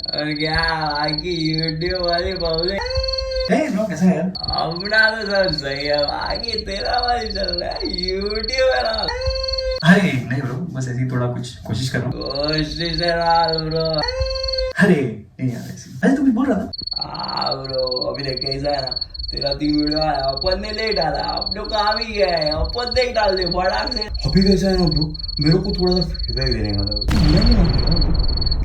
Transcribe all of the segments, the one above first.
और क्या बाकी यूट्यूब वाली पब्लिक हे ब्रो कैसा है यार? अपना तो सब सही है, बाकी तेरा वाली चल रहा है यूट्यूब है ना। अरे नहीं ब्रो, बस ऐसे ही थोड़ा कुछ कोशिश कर रहा हूँ। कोशिश है ना ब्रो। अरे नहीं यार, ऐसे अरे तुम बोल रहा था। हाँ ब्रो, अभी देख कैसा है ना, तेरा 3 वीडियो आया, अपन ने नहीं डाला, अपने काम ही गया है, अपन देख डाल दे फटाक से। अभी कैसा है ना ब्रो, मेरे को थोड़ा सा फीडबैक देने का था, तो मिला नहीं मांगेगा ब्रो।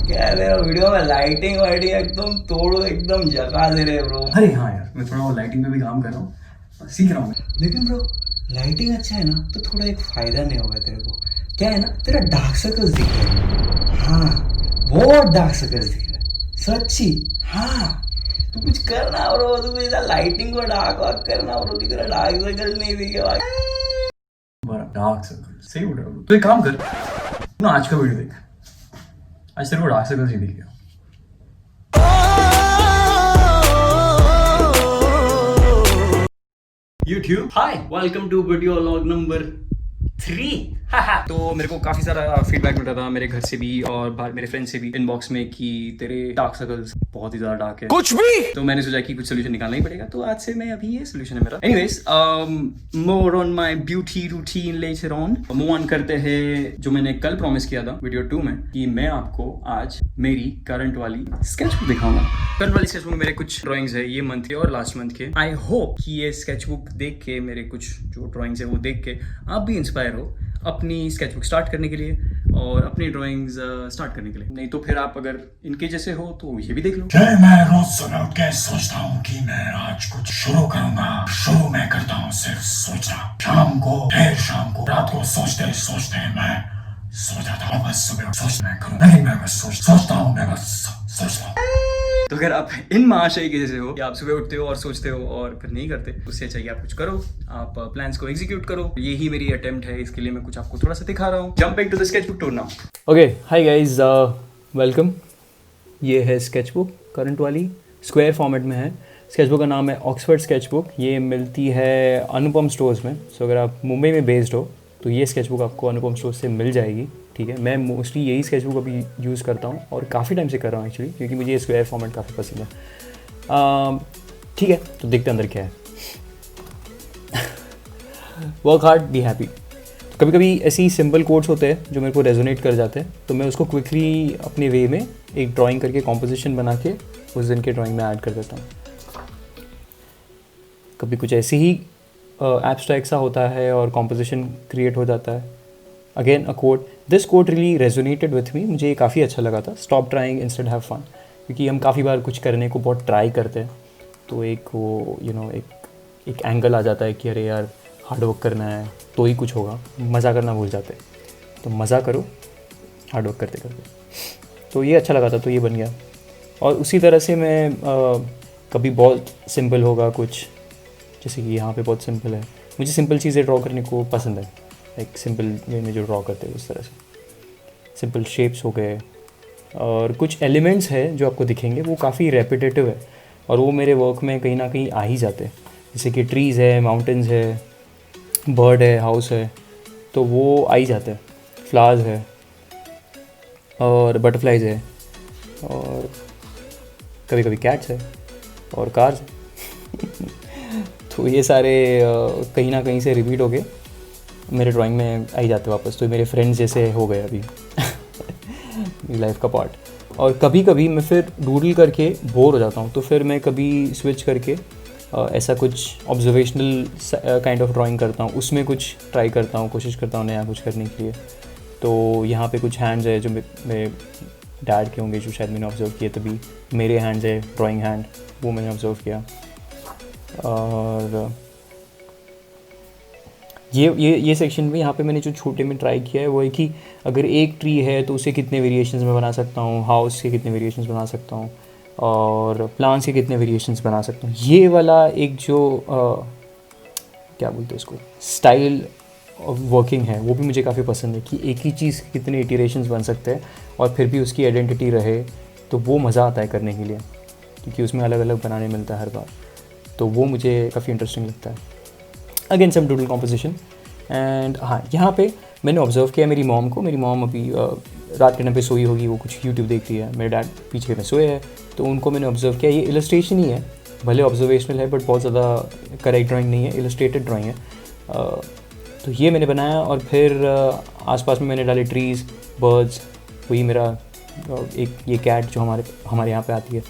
क्या है मेरा वीडियो में लाइटिंग वाइटिंग एकदम तोड़ो, एकदम जगा दे रहे ब्रो। अरे हाँ यार, मैं थोड़ा लाइटिंग पे भी काम कर रहा हूँ, सीख रहा हूँ मैं। लेकिन ब्रो लाइटिंग अच्छा है ना तो थोड़ा एक फायदा नहीं होगा तेरे को। क्या है ना, तेरा डार्क सर्कल्स दिख रहे हैं। हाँ, बहुत डार्क सर्कल्स दिख रहे हैं सच्ची। हाँ, तू कुछ करना ब्रो, तू कुछ लाइटिंग को डार्क वार्क करना ब्रो, कि तेरा डार्क सर्कल नहीं दिखे भाई। बड़ा डार्क सर्कल सही बोल रहा हूँ। तो एक काम कर ना, आज का वीडियो देख। आज तेरे को डार्क सर्कल नहीं दिखेगा। YouTube, hi, welcome to video log number 3। तो मेरे को काफी सारा फीडबैक मिल रहा था मेरे घर से भी और बाहर मेरे फ्रेंड से भी इनबॉक्स में कि तेरे डार्क सर्कल्स बहुत ही ज्यादा डार्क है कुछ भी। तो मैंने सोचा कि कुछ सोल्यूशन निकालना ही पड़ेगा, तो आज से मैं अभी ये सोल्यूशन है मेरा। Anyways, more on my beauty routine later on. Move on करते हैं जो मैंने कल प्रॉमिस किया था वीडियो 2 में कि मैं आपको आज मेरी करंट वाली स्केचबुक दिखाऊंगा। करंट वाली स्केचबुक में मेरे कुछ ड्राइंग्स है ये मंथ के और लास्ट मंथ के। आई होप कि ये स्केचबुक देख के, मेरे कुछ जो ड्राइंग्स है वो देख के आप भी इंस्पायर हो अपनी स्केचबुक स्टार्ट करने के लिए और अपनी ड्राइंग्स स्टार्ट करने के लिए। नहीं तो फिर आप अगर इनके जैसे हो तो ये भी देख लो। मैं रोज सुबह उठ के सोचता हूँ कि मैं आज कुछ शुरू करूंगा। शुरू मैं करता हूँ सिर्फ सोचना। शाम को, फिर शाम को, रात को सोचते सोचते मैं सो जाता हूँ। बस सुबह सोच मैं करूँ नहीं, मैं बस सोचता हूँ, मैं बस सोचता हूँ। तो अगर आप इन महाशय के जैसे हो कि आप सुबह उठते हो और सोचते हो और फिर नहीं करते, उससे चाहिए आप कुछ करो, आप प्लान्स को एग्जीक्यूट करो। यही मेरी अटेम्प्ट है, इसके लिए मैं कुछ आपको थोड़ा सा दिखा रहा हूँ। Jumping to the sketchbook tour now. Okay, hi guys, welcome. ये है स्केचबुक, करंट वाली स्क्वायर फॉर्मेट में है। स्केचबुक का नाम है ऑक्सफोर्ड स्केचबुक। ये मिलती है अनुपम स्टोर्स में। सो अगर आप मुंबई में बेस्ड हो तो ये स्केचबुक आपको अनुपम स्टोर से मिल जाएगी। ठीक है, मैं मोस्टली यही स्केचबुक अभी यूज़ करता हूँ और काफ़ी टाइम से कर रहा हूँ एक्चुअली, क्योंकि मुझे ये स्क्वायर फॉर्मेट काफ़ी पसंद है। ठीक है, तो देखते हैं अंदर क्या है। Work hard, be happy. कभी कभी ऐसी सिंपल कोट्स होते हैं जो मेरे को रेजोनेट कर जाते हैं, तो मैं उसको क्विकली अपने वे में एक ड्राइंग करके कॉम्पोजिशन बना के उस दिन के ड्राइंग में ऐड कर देता हूँ। कभी कुछ ऐसे ही एब्स्ट्रैक्ट सा होता है और कॉम्पोजिशन क्रिएट हो जाता है। Again a quote, this quote really resonated with me. मुझे ये काफ़ी अच्छा लगा था। Stop trying instead have fun. क्योंकि हम काफ़ी बार कुछ करने को बहुत ट्राई करते हैं तो एक वो एक एंगल आ जाता है कि अरे यार हार्ड वर्क करना है तो ही कुछ होगा, मज़ा करना भूल जाते हैं। तो मज़ा करो हार्ड वर्क करते करते। तो ये अच्छा लगा था तो ये बन गया। और उसी तरह से मैं कभी बहुत सिंपल होगा कुछ, जैसे कि यहाँ पे बहुत सिंपल है। मुझे सिंपल चीज़ें ड्रॉ करने को पसंद है, एक सिंपल वे में जो ड्रॉ करते हैं उस तरह से। सिंपल शेप्स हो गए और कुछ एलिमेंट्स हैं जो आपको दिखेंगे वो काफ़ी रेपिटेटिव है और वो मेरे वर्क में कहीं ना कहीं आ ही जाते हैं। जैसे कि ट्रीज़ है, माउंटेन्स है, बर्ड है, हाउस है, तो वो आ ही जाते हैं। फ्लावर्स है और बटरफ्लाइज है और कभी कभी कैट्स है और कार्स है। तो ये सारे कहीं ना कहीं से रिपीट हो गए मेरे ड्राइंग में आ ही जाते वापस। तो मेरे फ्रेंड्स जैसे हो गए अभी मेरी लाइफ का पार्ट। और कभी कभी मैं फिर डूडल करके बोर हो जाता हूँ तो फिर मैं कभी स्विच करके ऐसा कुछ ऑब्जर्वेशनल काइंड ऑफ ड्राइंग करता हूँ, उसमें कुछ ट्राई करता हूँ, कोशिश करता हूँ नया कुछ करने के लिए। तो यहाँ पे कुछ हैंड्स है जो मेरे डैड के होंगे जो शायद मैंने ऑब्जर्व किए, तभी मेरे हैंड्स है ड्राइंग हैंड, वो मैंने ऑब्जर्व किया। और ये सेक्शन में यहाँ पे मैंने जो छोटे में ट्राई किया है वो है कि अगर एक ट्री है तो उसे कितने वेरिएशंस में बना सकता हूँ, हाउस के कितने वेरिएशंस बना सकता हूँ और प्लांट्स के कितने वेरिएशंस बना सकता हूँ। ये वाला एक जो क्या बोलते हैं इसको, स्टाइल ऑफ वर्किंग है, वो भी मुझे काफ़ी पसंद है कि एक ही चीज़ के कितने इटरेशंस बन सकते हैं और फिर भी उसकी आइडेंटिटी रहे। तो वो मज़ा आता है करने के लिए, क्योंकि उसमें अलग अलग बनाने मिलता है हर बार। तो वो मुझे काफ़ी इंटरेस्टिंग लगता है। Again some doodle composition. And हाँ, यहाँ पे मैंने ऑब्जर्व किया मेरी मॉम को। मेरी मॉम अभी रात के टाइम पे सोई होगी, वो कुछ यूट्यूब देख रही है, मेरे डैड पीछे में सोए हैं, तो उनको मैंने ऑब्जर्व किया। ये इलस्ट्रेशन ही है, भले ऑब्जर्वेशनल है बट बहुत ज़्यादा करेक्ट ड्राइंग नहीं है, इलस्ट्रेटेड ड्राइंग है। तो ये मैंने बनाया और फिर आसपास में मैंने डाले ट्रीज़, बर्ड्स, वही मेरा एक ये कैट जो हमारे यहाँ पे आती है,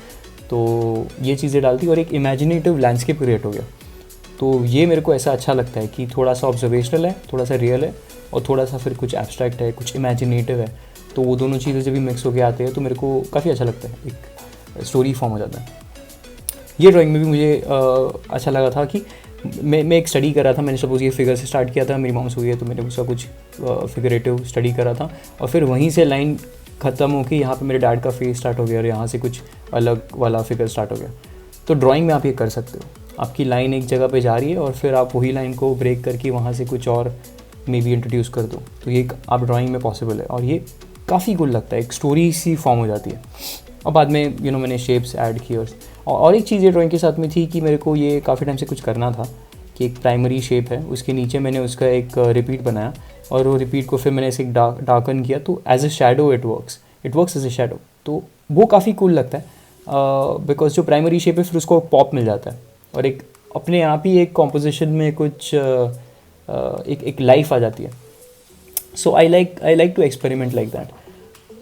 तो ये चीज़ें डालती और एक इमेजिनेटिव लैंडस्केप क्रिएट हो गया। तो ये मेरे को ऐसा अच्छा लगता है कि थोड़ा सा ऑब्जर्वेशनल है, थोड़ा सा रियल है और थोड़ा सा फिर कुछ एब्स्ट्रैक्ट है, कुछ इमेजिनेटिव है। तो वो दोनों चीज़ें जब भी मिक्स होकर आते हैं तो मेरे को काफ़ी अच्छा लगता है, एक स्टोरी फॉर्म हो जाता है। ये ड्राइंग में भी मुझे अच्छा लगा था कि मैं एक स्टडी कर रहा था। मैंने सपोज़ ये फिगर से स्टार्ट किया था, मेरी मॉम सो गई है तो मैंने उसका कुछ फिगरेटिव स्टडी करा था और फिर वहीं से लाइन ख़त्म होकर यहाँ पे मेरे डैड का फेस स्टार्ट हो गया और यहाँ से कुछ अलग वाला फिगर स्टार्ट हो गया। तो ड्राइंग में आप ये कर सकते हो, आपकी लाइन एक जगह पे जा रही है और फिर आप वही लाइन को ब्रेक करके वहाँ से कुछ और मे बी इंट्रोड्यूस कर दो, तो ये आप ड्राइंग में पॉसिबल है और ये काफ़ी कूल लगता है, एक स्टोरी सी फॉर्म हो जाती है। और बाद में मैंने शेप्स ऐड किए और एक चीज़ ये ड्राइंग के साथ में थी कि मेरे को ये काफ़ी टाइम से कुछ करना था कि एक प्राइमरी शेप है, उसके नीचे मैंने उसका एक रिपीट बनाया और वो रिपीट को फिर मैंने ऐसे एक डार्कन किया, तो as a shadow it works as a shadow. तो वो काफ़ी कूल लगता है बिकॉज जो प्राइमरी शेप है फिर उसको पॉप मिल जाता है और एक अपने आप ही एक कॉम्पोजिशन में कुछ एक लाइफ आ जाती है। So I like to experiment like that.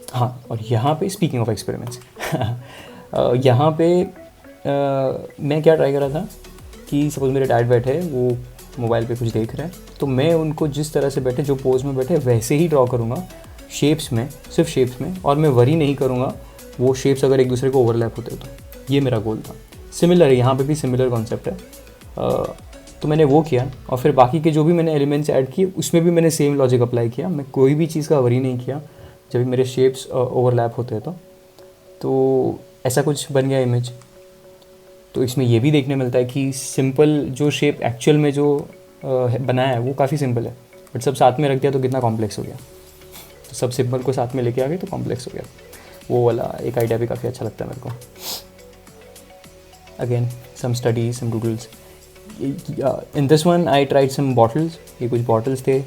हाँ, और यहाँ पे स्पीकिंग ऑफ एक्सपेरिमेंट्स यहाँ पे मैं क्या ट्राई कर रहा था कि सपोज मेरे डैड बैठे हैं, वो मोबाइल पे कुछ देख रहे हैं, तो मैं उनको जिस तरह से बैठे, जो पोज में बैठे वैसे ही ड्रॉ करूँगा शेप्स में, सिर्फ शेप्स में, और मैं वरी नहीं करूँगा वो शेप्स अगर एक दूसरे को ओवरलैप होते तो। ये मेरा गोल था। सिमिलर है, यहाँ पे भी सिमिलर कॉन्सेप्ट है। तो मैंने वो किया और फिर बाकी के जो भी मैंने एलिमेंट्स ऐड किए उसमें भी मैंने सेम लॉजिक अप्लाई किया। मैं कोई भी चीज़ का वरी नहीं किया जब भी मेरे शेप्स ओवरलैप होते हैं तो ऐसा कुछ बन गया इमेज। तो इसमें ये भी देखने मिलता है कि सिंपल जो शेप एक्चुअल में जो बनाया है वो काफ़ी सिंपल है, बट सब साथ में रख दिया तो कितना कॉम्प्लेक्स हो गया। तो सब सिंपल को साथ में लेके आ गए तो कॉम्प्लेक्स हो गया। वो वाला एक आइडिया भी काफ़ी अच्छा लगता है मेरे को। Again some studies, some doodles. In this one I tried some bottles. ये कुछ बॉटल्स थे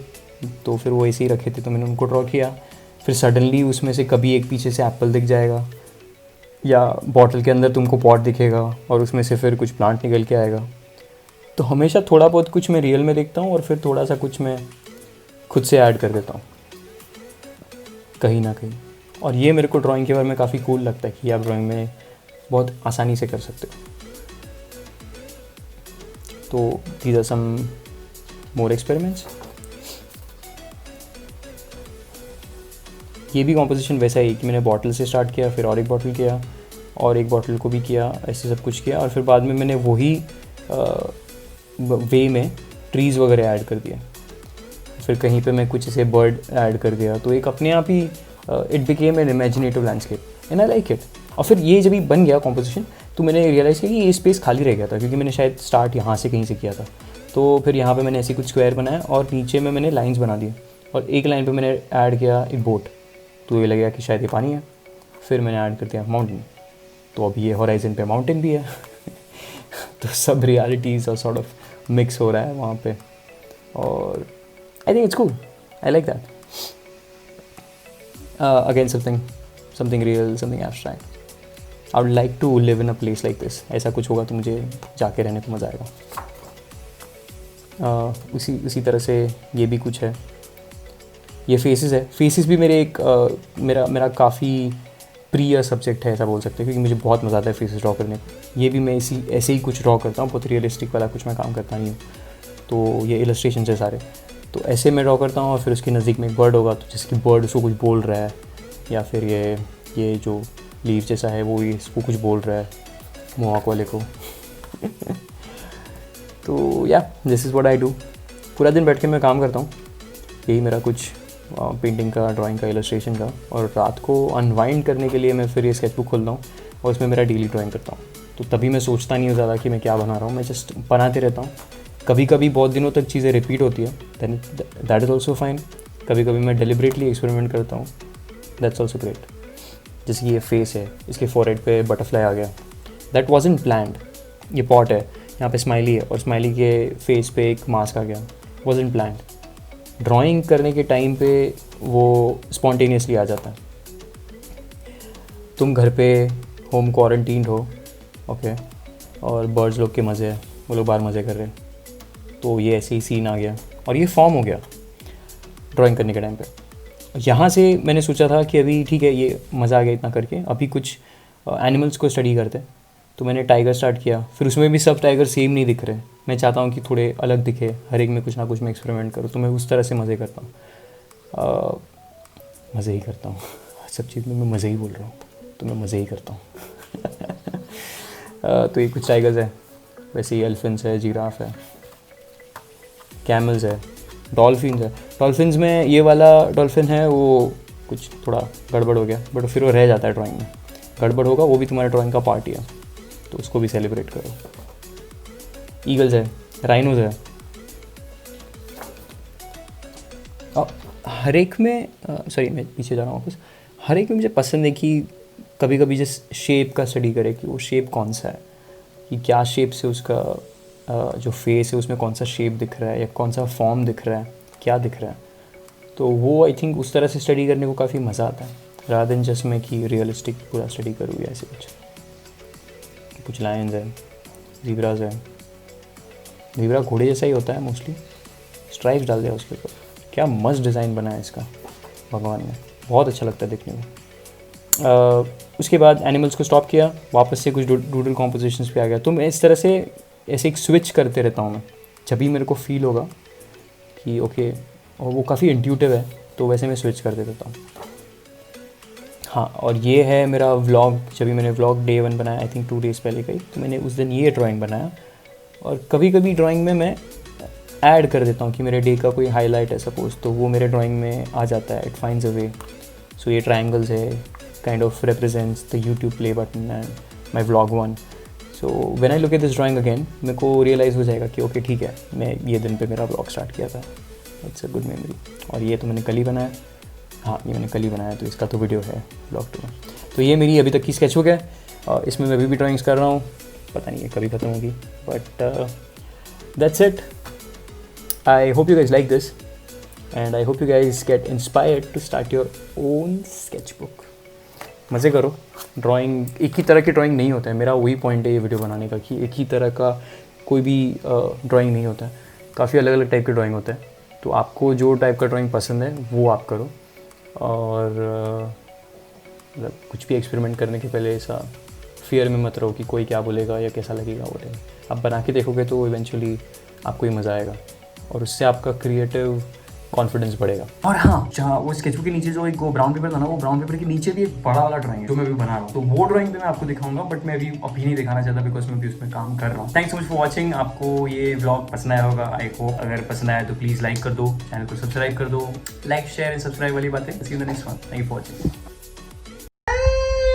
तो फिर वो ऐसे ही रखे थे तो मैंने उनको ड्रॉ किया। फिर सडनली उसमें से कभी एक पीछे से एप्पल दिख जाएगा या बॉटल के अंदर तुमको पॉट दिखेगा और उसमें से फिर कुछ प्लांट निकल के आएगा। तो हमेशा थोड़ा बहुत कुछ मैं रियल में देखता हूँ और फिर थोड़ा सा कुछ मैं खुद से ऐड कर देता हूँ कहीं ना कहीं। और ये मेरे को ड्राइंग के बारे में काफ़ी कूल लगता है कि आप ड्राइंग में बहुत आसानी से कर सकते हो। तो these are some more experiments. ये भी कॉम्पोजिशन वैसा ही कि मैंने बॉटल से स्टार्ट किया, फिर और एक बॉटल किया और एक बॉटल को भी किया, ऐसे सब कुछ किया और फिर बाद में मैंने वही वे में ट्रीज़ वगैरह ऐड कर दिया। फिर कहीं पे मैं कुछ ऐसे बर्ड ऐड कर दिया तो एक अपने आप ही it became an imaginative landscape and I like it. और फिर ये जब ही बन गया कॉम्पोजिशन तो मैंने रियलाइज़ किया कि ये स्पेस खाली रह गया था क्योंकि मैंने शायद स्टार्ट यहाँ से कहीं से किया था। तो फिर यहाँ पे मैंने ऐसे कुछ स्क्वायर बनाया और नीचे में मैंने लाइंस बना दिए और एक लाइन पे मैंने ऐड किया एक बोट, तो ये लगेगा कि शायद ये पानी है। फिर मैंने ऐड कर दिया माउंटेन, तो अभी ये होराइजन पे माउंटेन भी है। तो सब रियलिटीज़ और सॉर्ट ऑफ मिक्स हो रहा है वहाँ पे और I think it's cool, I like that. Again something real, something abstract. I would like to live in a place like this. ऐसा कुछ होगा तो मुझे जाके रहने को मज़ा आएगा। उसी तरह से ये भी कुछ है, ये फेसेस है। फेसेस भी मेरे एक मेरा काफ़ी प्रिय सब्जेक्ट है ऐसा बोल सकते हैं क्योंकि मुझे बहुत मज़ा आता है फेसेस ड्रॉ करने को। ये भी मैं ऐसे ही कुछ ड्रॉ करता हूँ, बहुत रियलिस्टिक वाला कुछ मैं काम करता नहीं हूँ। तो ये इलस्ट्रेशन है सारे, तो ऐसे मैं ड्रॉ करता हूँ और फिर उसके नज़दीक में एक बर्ड होगा तो जैसे कि बर्ड उसको कुछ बोल रहा है या फिर ये जो लीव जैसा है वो इसको कुछ बोल रहा है मोहॉक वाले को। तो या this is what I do. पूरा दिन बैठ के मैं काम करता हूँ, यही मेरा कुछ पेंटिंग का, ड्राइंग का, इलस्ट्रेशन का। और रात को अनवाइंड करने के लिए मैं फिर ये स्केचबुक खोलता हूँ और उसमें मेरा डेली ड्राइंग करता हूँ। तो तभी मैं सोचता नहीं हूँ ज़्यादा कि मैं क्या बना रहा हूँ, मैं जस्ट बनाते रहता हूँ। कभी कभी बहुत दिनों तक चीज़ें रिपीट होती है, then that is also fine. कभी कभी मैं डेलिबरेटली एक्सपेरिमेंट करता हूँ, दैट्स ऑल्सो ग्रेट। जैसे कि ये फेस है, इसके फॉरहेड पे बटरफ्लाई आ गया, दैट वाजंट प्लान्ड। ये पॉट है, यहाँ पे स्माइली है और स्माइली के फेस पे एक मास्क आ गया, वाजंट प्लान्ड। ड्राइंग करने के टाइम पे वो स्पॉन्टेनियसली आ जाता है। तुम घर पे होम क्वारंटीन हो, ओके, और बर्ड्स लोग के मज़े हैं, वो लोग बाहर मज़े कर रहे हैं, तो ये ऐसे ही सीन आ गया और ये फॉर्म हो गया ड्राइंग करने के टाइम पे। यहाँ से मैंने सोचा था कि अभी ठीक है, ये मज़ा आ गया इतना करके, अभी कुछ एनिमल्स को स्टडी करते हैं। तो मैंने टाइगर स्टार्ट किया, फिर उसमें भी सब टाइगर सेम नहीं दिख रहे, मैं चाहता हूँ कि थोड़े अलग दिखे, हर एक में कुछ ना कुछ मैं एक्सपेरिमेंट करूँ, तो मैं उस तरह से मज़े करता हूँ, मज़े ही करता हूँ। सब चीज़ में मैं मज़े ही बोल रहा हूँ, तो मैं मज़े ही करता हूँ। तो ये कुछ टाइगर्स है, वैसे ही एलिफेंट्स है, जिराफ है, कैमल्स है, डॉल्फिन्स है। डॉल्फिन्स में ये वाला डॉल्फिन है वो कुछ थोड़ा गड़बड़ हो गया, बट फिर वो रह जाता है ड्राइंग में। गड़बड़ होगा वो भी तुम्हारे ड्राइंग का पार्ट ही है, तो उसको भी सेलिब्रेट करो। ईगल्स है, राइनोज है, हर एक में सॉरी मैं पीछे जा रहा हूँ वापस। हर एक में मुझे पसंद है कि कभी कभी जिस शेप का स्टडी करे कि वो शेप कौन सा है, कि क्या शेप से उसका जो फेस है उसमें कौन सा शेप दिख रहा है या कौन सा फॉर्म दिख रहा है, क्या दिख रहा है। तो वो आई थिंक उस तरह से स्टडी करने को काफ़ी मज़ा आता है, रादर देन जस्ट मैं कि रियलिस्टिक पूरा स्टडी करूँ या ऐसे कुछ लायंस है, ज़ीब्रास है। ज़ीब्रा घोड़े जैसा ही होता है मोस्टली, स्ट्राइप्स डाल दिया उसके ऊपर, क्या मस्त डिज़ाइन बना है इसका भगवान ने, बहुत अच्छा लगता है देखने में। उसके बाद एनिमल्स को स्टॉप किया, वापस से कुछ डूडल कॉम्पोजिशंस पे आ गया। तो मैं इस तरह से ऐसे एक स्विच करते रहता हूँ मैं, जब भी मेरे को फील होगा कि ओके, और वो काफ़ी इंट्यूटिव है, तो वैसे मैं स्विच करते रहता हूँ। हाँ, और ये है मेरा व्लॉग, जब भी मैंने व्लॉग डे 1 बनाया, आई थिंक 2 डेज़ पहले का ही, तो मैंने उस दिन ये ड्राइंग बनाया। और कभी कभी ड्राइंग में मैं ऐड कर देता हूँ कि मेरे डे का कोई हाईलाइट है सपोज, तो वो मेरे ड्राइंग में आ जाता है, इट फाइंड्स अ वे। सो ये ट्रायंगल्स है, kind of represents the YouTube play button and my vlog 1। So when I look at this drawing again, मेरे को रियलाइज़ हो जाएगा कि ओके ठीक है, मैं ये दिन पे मेरा व्लॉग स्टार्ट किया था, इट्स अ गुड मेमोरी। और ये तो मैंने कल ही बनाया, हाँ ये मैंने कल ही बनाया, तो इसका तो वीडियो है व्लॉग 2 में। तो ये मेरी अभी तक की स्केचबुक है, और इसमें मैं अभी भी ड्राइंग्स कर रहा हूँ, पता नहीं है कभी ख़त्म होगी, but that's it. I hope you guys like this, and I hope you guys get inspired to start your own sketchbook. मज़े करो, ड्राइंग एक ही तरह की ड्राइंग नहीं होता है, मेरा वही पॉइंट है ये वीडियो बनाने का, कि एक ही तरह का कोई भी ड्राइंग नहीं होता है, काफ़ी अलग अलग टाइप के ड्राइंग होते हैं। तो आपको जो टाइप का ड्राइंग पसंद है वो आप करो, और मतलब कुछ भी एक्सपेरिमेंट करने के पहले ऐसा फियर में मत रहो कि कोई क्या बोलेगा या कैसा लगेगा, वो आप बना के देखोगे तो इवेंचुअली आपको ही मज़ा आएगा, और उससे आपका क्रिएटिव कॉन्फिडेंस बढ़ेगा। और हाँ, जहाँ वो स्केचबुक के नीचे जो एक ब्राउन पेपर था ना, वो ब्राउन पेपर के नीचे भी एक बड़ा वाला ड्राइंग है जो मैं अभी बना रहा हूँ, तो वो ड्राइंग भी मैं आपको दिखाऊंगा, बट मैं अभी नहीं दिखाना चाहता बिकॉज मैं भी उसमें काम कर रहा हूँ। Thanks so much for watching. आपको ये व्लॉग पसंद आया होगा, आई होप। अगर पसंद आया तो प्लीज़ लाइक कर दो, चैनल को सब्सक्राइब कर दो, लाइक शेयर एंड सब्सक्राइब वाली बातें। See you in the next one. Thank you for watching.